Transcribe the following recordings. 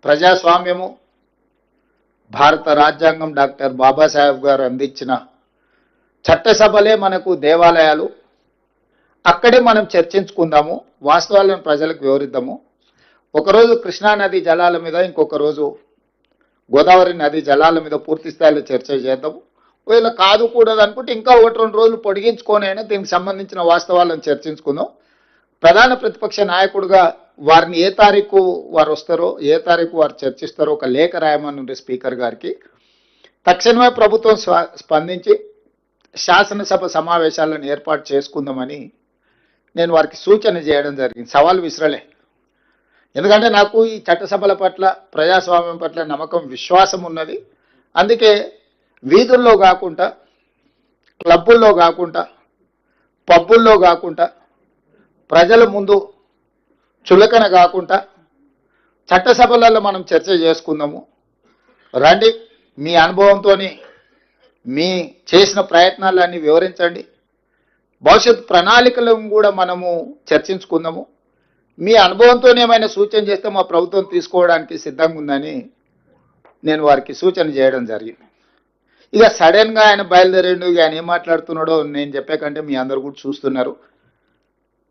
ప్రజాస్వామ్యము, భారత రాజ్యాంగం, డాక్టర్ బాబాసాహెబ్ గారు అందించిన చట్టసభలే మనకు దేవాలయాలు. అక్కడే మనం చర్చించుకుందాము, వాస్తవాలను ప్రజలకు వివరిద్దాము. ఒకరోజు కృష్ణా నది జలాల మీద, ఇంకొక రోజు గోదావరి నది జలాల మీద పూర్తి స్థాయిలో చర్చ చేద్దాము. ఒకవేళ కాదు కూడదు అనుకుంటే ఇంకా 1-2 రోజులు పొడిగించుకొని అయినా దీనికి సంబంధించిన వాస్తవాలను చర్చించుకుందాం. ప్రధాన ప్రతిపక్ష నాయకుడిగా వారిని ఏ తారీఖు వారు వస్తారో, ఏ తారీఖు వారు చర్చిస్తారో ఒక లేఖ రాయమని స్పీకర్ గారికి. తక్షణమే ప్రభుత్వం స్పందించి శాసనసభ సమావేశాలను ఏర్పాటు చేసుకుందామని నేను వారికి సూచన చేయడం జరిగింది. సవాల్ విసిరలే. ఎందుకంటే నాకు ఈ చట్టసభల పట్ల, ప్రజాస్వామ్యం పట్ల నమ్మకం, విశ్వాసం ఉన్నది. అందుకే వీధుల్లో కాకుండా, క్లబ్బుల్లో కాకుండా, పబ్బుల్లో కాకుండా, ప్రజల ముందు చులకన కాకుండా చట్టసభలలో మనం చర్చ చేసుకుందాము. రండి, మీ అనుభవంతో మీ చేసిన ప్రయత్నాలన్నీ వివరించండి. భవిష్యత్ ప్రణాళికలను కూడా మనము చర్చించుకుందాము. మీ అనుభవంతో ఏమైనా సూచన చేస్తే మా ప్రభుత్వం తీసుకోవడానికి సిద్ధంగా ఉందని నేను వారికి సూచన చేయడం జరిగింది. ఇక సడన్గా ఆయన బయలుదేరిండు. ఆయన ఏం మాట్లాడుతున్నాడో నేను చెప్పే కంటే మీ అందరు కూడా చూస్తున్నారు.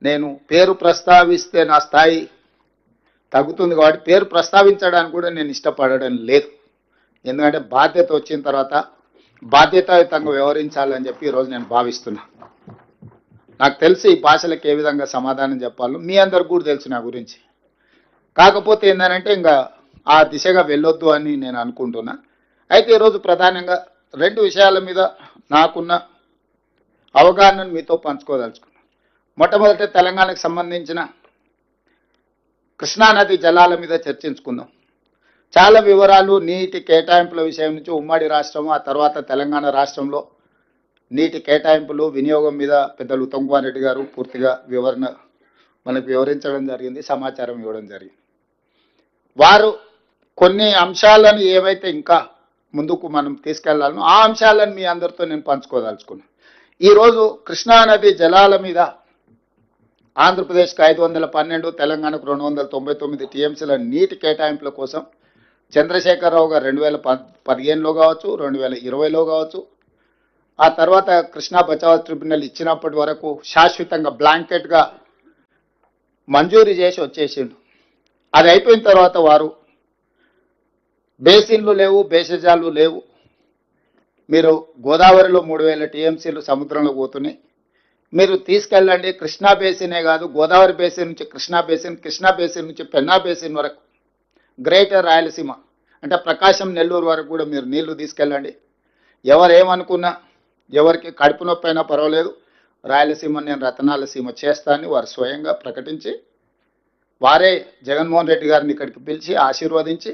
నేను పేరు ప్రస్తావిస్తే నా స్థాయి తగ్గుతుంది కాబట్టి పేరు ప్రస్తావించడానికి కూడా నేను ఇష్టపడడం లేదు. ఎందుకంటే బాధ్యత వచ్చిన తర్వాత బాధ్యతాయుతంగా వ్యవహరించాలని చెప్పి ఈరోజు నేను భావిస్తున్నా. నాకు తెలిసి ఈ భాషలకు ఏ విధంగా సమాధానం చెప్పాలో మీ అందరికి కూడా తెలుసు నా గురించి. కాకపోతే ఏంటంటే ఇంకా ఆ దిశగా వెళ్ళొద్దు అని నేను అనుకుంటున్నా. అయితే ఈరోజు ప్రధానంగా 2 విషయాల మీద నాకున్న అవగాహనను మీతో పంచుకోదలుచుకున్నాను. మొట్టమొదట తెలంగాణకు సంబంధించిన కృష్ణానది జలాల మీద చర్చించుకుందాం. చాలా వివరాలు, నీటి కేటాయింపుల విషయం నుంచి ఉమ్మడి రాష్ట్రం, ఆ తర్వాత తెలంగాణ రాష్ట్రంలో నీటి కేటాయింపులు, వినియోగం మీద పెద్దలు ఉత్తమ్ కుమార్ రెడ్డి గారు పూర్తిగా వివరణ మనకు వివరించడం జరిగింది, సమాచారం ఇవ్వడం జరిగింది. వారు కొన్ని అంశాలను ఏవైతే ఇంకా ముందుకు మనం తీసుకెళ్లాలనో ఆ అంశాలను మీ అందరితో నేను పంచుకోదలుచుకున్నాను. ఈరోజు కృష్ణానది జలాల మీద ఆంధ్రప్రదేశ్కి 512, తెలంగాణకు 299 టీఎంసీల నీటి కేటాయింపుల కోసం చంద్రశేఖరరావు గారు 2015లో కావచ్చు, 2020లో కావచ్చు, ఆ తర్వాత కృష్ణా బచావ్ ట్రిబ్యునల్ ఇచ్చినప్పటి వరకు శాశ్వతంగా బ్లాంకెట్గా మంజూరు చేసి వచ్చేసిండు. అది అయిపోయిన తర్వాత వారు బేసిన్లు లేవు, బేసిజాలు లేవు, మీరు గోదావరిలో 3000 టీఎంసీలు సముద్రంలో పోతున్నాయి, మీరు తీసుకెళ్ళండి. కృష్ణా బేసినే కాదు, గోదావరి బేసిన్ నుంచి కృష్ణా బేసిన్, కృష్ణా బేసిన్ నుంచి పెన్నా బేసిన్ వరకు, గ్రేటర్ రాయలసీమ అంటే ప్రకాశం, నెల్లూరు వరకు కూడా మీరు నీళ్లు తీసుకెళ్ళండి. ఎవరేమనుకున్నా, ఎవరికి కడుపు నొప్పి అయినా పర్వాలేదు, రాయలసీమ నేను రతనాల సీమ చేస్తానని వారు స్వయంగా ప్రకటించి, వారే జగన్మోహన్ రెడ్డి గారిని ఇక్కడికి పిలిచి ఆశీర్వదించి,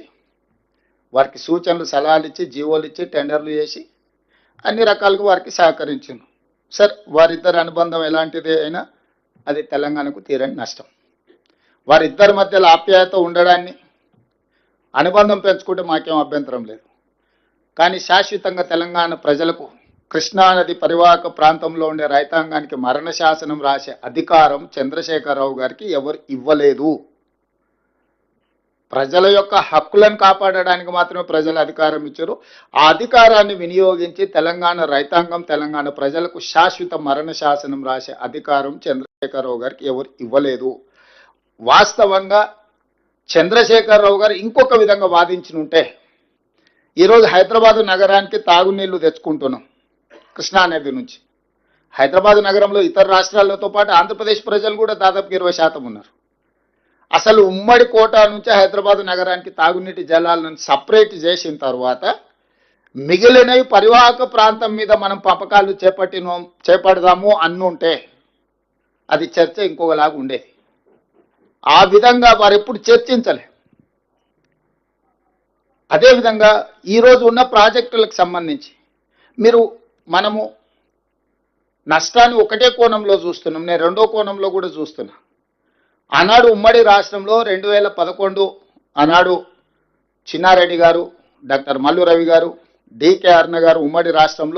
వారికి సూచనలు, సలహాలు ఇచ్చి, జీవోలు ఇచ్చి, టెండర్లు చేసి అన్ని రకాలుగా వారికి సహకరించింది. సార్, వారిద్దరి అనుబంధం ఎలాంటిది అయినా అది తెలంగాణకు తీరని నష్టం. వారిద్దరి మధ్యలో ఆప్యాయత ఉండడాన్ని, అనుబంధం పెంచుకుంటే మాకేం అభ్యంతరం లేదు. కానీ శాశ్వతంగా తెలంగాణ ప్రజలకు కృష్ణానది పరివాహక ప్రాంతంలో ఉండే రైతాంగానికి మరణ శాసనం రాసే అధికారం చంద్రశేఖరరావు గారికి ఎవరు ఇవ్వలేదు. ప్రజల యొక్క హక్కులను కాపాడడానికి మాత్రమే ప్రజలు అధికారం ఇచ్చారు. ఆ అధికారాన్ని వినియోగించి తెలంగాణ రైతాంగం, తెలంగాణ ప్రజలకు శాశ్వత మరణ శాసనం రాసే అధికారం చంద్రశేఖరరావు గారికి ఎవరు ఇవ్వలేదు. వాస్తవంగా చంద్రశేఖరరావు గారు ఇంకొక విధంగా వాదించినుంటే ఈరోజు హైదరాబాదు నగరానికి తాగునీళ్లు తెచ్చుకుంటున్నాం కృష్ణానది నుంచి. హైదరాబాదు నగరంలో ఇతర రాష్ట్రాలతో పాటు ఆంధ్రప్రదేశ్ ప్రజలు కూడా దాదాపు 20% ఉన్నారు. అసలు ఉమ్మడి కోటా నుంచి హైదరాబాదు నగరానికి తాగునీటి జలాలను సపరేట్ చేసిన తర్వాత మిగిలినవి పరివాహక ప్రాంతం మీద మనం పంపకాలు చేపడదాము అన్నుంటే అది చర్చ ఇంకొకలాగా ఉండేది. ఆ విధంగా వారు ఎప్పుడు చర్చించలే. అదేవిధంగా ఈరోజు ఉన్న ప్రాజెక్టులకు సంబంధించి మనము నష్టాన్ని ఒకటే కోణంలో చూస్తున్నాం, నేను రెండో కోణంలో కూడా చూస్తున్నా. ఆనాడు ఉమ్మడి రాష్ట్రంలో 2011 ఆనాడు చిన్నారెడ్డి గారు, డాక్టర్ మల్లు రవి గారు, డికే అరుణ గారు ఉమ్మడి రాష్ట్రంలో